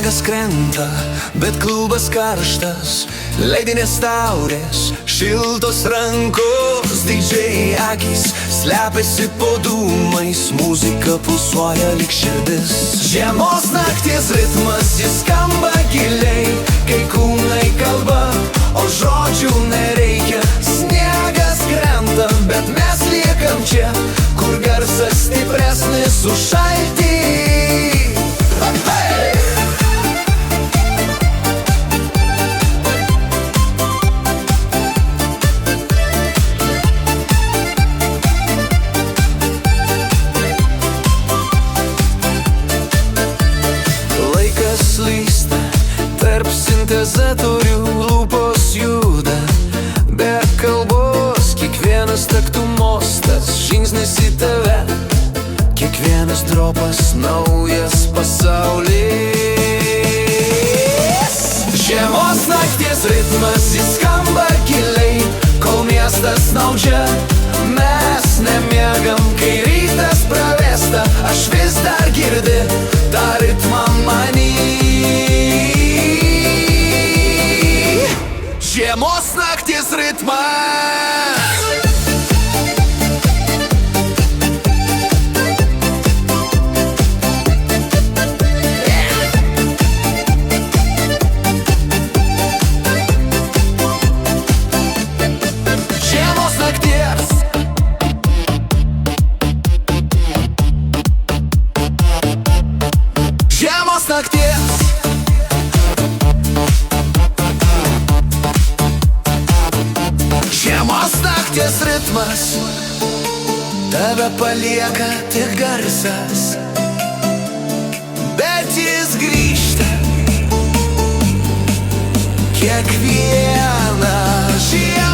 Sniegas krenta, bet klubas karštas, leidinės taurės, šiltos rankos, didžiai akys slepiasi po dūmais, muzika pulsuoja lyg širdis. Žiemos nakties ritmas, jis skamba giliai, kai kūnai kalba, o žodžių nereikia. Sniegas krenta, bet mes liekam čia, kur garsas stipresnis už šaltį. Laikas slysta tarp sintezatorių, lūpos juda be kalbos, kiekvienas taktų mostas, žingsnis į tave, kiekvienas dropas naujas pasaulis. Žiemos nakties ritmas, jis skamba giliai, kol miestas snaudžia, mes nemiegam, kai rytas pravesta, aš vis dar girdi tą ritmą manį. Žiemos nakties ritmas. Žiemos nakties. Žiemos nakties ritmas, tave palieka tik garsas, bet jis grįžta kiekvieną žiemą.